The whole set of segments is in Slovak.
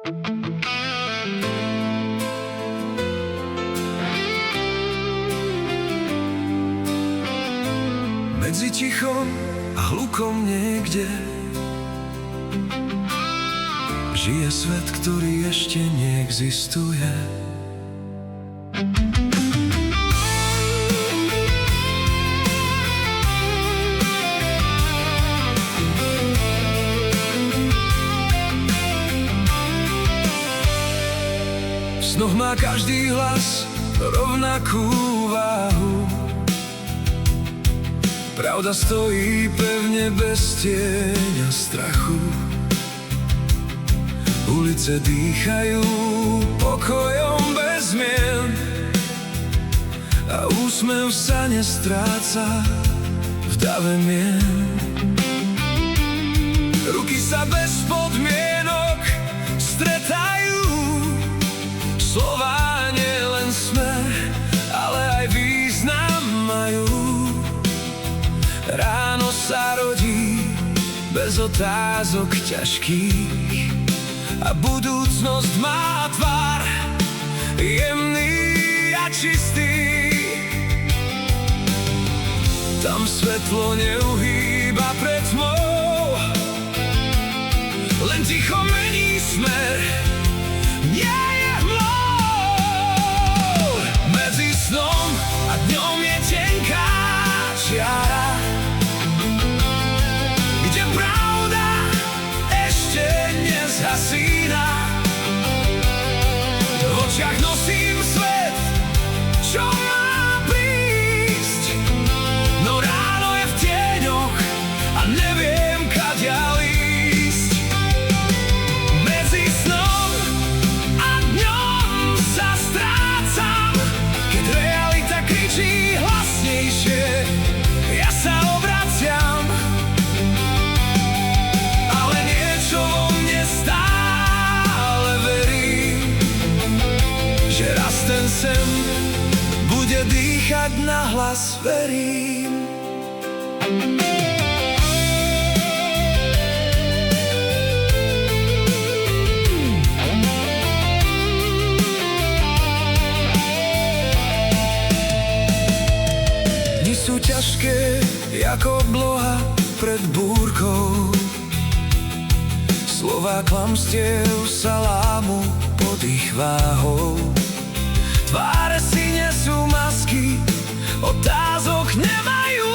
Medzi tichom a hlukom niekde žije svet, ktorý ešte neexistuje. V snoch má každý hlas rovnakú váhu. Pravda stojí pevne bez tieňa strachu. Ulice dýchajú pokojom bez zmien a úsmev sa nestráca v dave mien. Ruky sa bez podmienok stretajú, slová nie len smer, ale aj význam majú. Ráno sa rodí bez otázok ťažkých a budúcnosť má tvár jemný a čistý. Tam svetlo neuhýba pred tmou, len ticho mení smer, nie je hmlou. Medzi snom a dňom je tenká čiara, kde pravda ešte nezhasína. V očiach nosím svet, čo má prísť, no ráno je v tieňoch a neviem, kadiaľ ísť. Medzi snom a dňom sa strácam, keď realita kričí hlasnejšie, ja sa obraciam. Ale niečo vo mne stále verí, že raz ten sen bude dýchať nahlas, verím. Dni sú ťažké ako obloha pred búrkou, slová klamstiev sa lámu pod ich váhou. Tváre si nesú masky, otázok nemajú,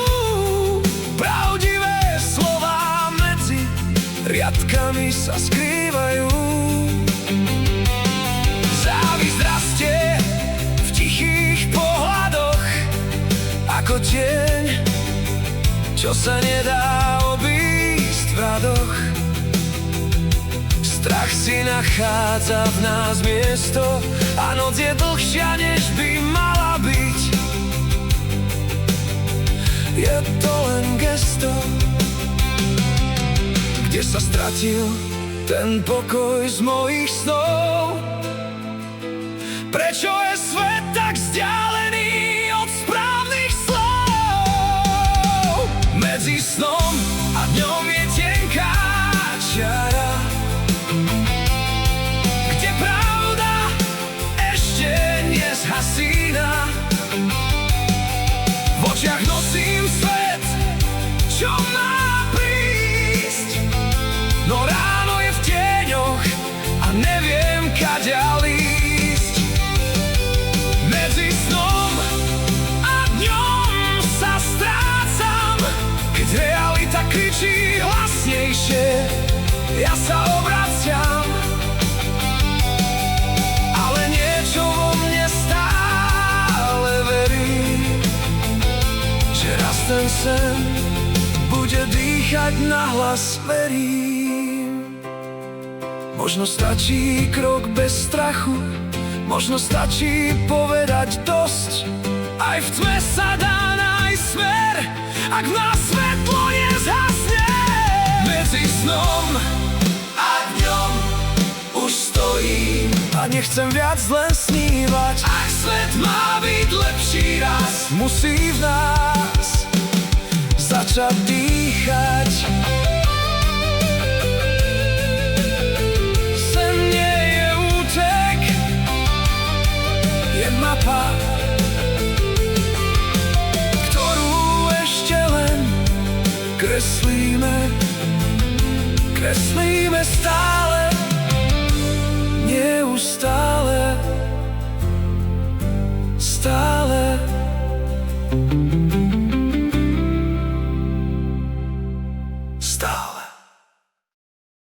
pravdivé slová medzi riadkami sa skrývajú. Závisť rastie v tichých pohľadoch, ako tieň, čo sa nedá obísť v radoch. Strach si nachádza v nás miesto a noc je dlhšia, než by mala byť. Je to len gesto, kde sa stratil ten pokoj z mojich snov. Prečo je svet tak vzdialený od správnych slov? Medzi snom a dňom je tenká čiara, kde pravda ešte nezhasína. V očiach nosím svet, čo má prísť, no ráno je v tieňoch a neviem, kadiaľ ísť. Medzi snom a dňom sa strácam, keď realita kričí hlasnejšie, ja sa obraciam. Ale niečo vo mne stále verí, že raz ten sen bude dýchať nahlas, verím. Možno stačí krok bez strachu, možno stačí povedať dosť. Aj v tme sa dá nájsť smer, ak v nás svetlo nezhasne. Medzi snom a dňom už stojím a nechcem viac len snívať. Ak svet má byť lepší raz, musí v nás začať dýchať. Sen nie kreslíme stále, neustále.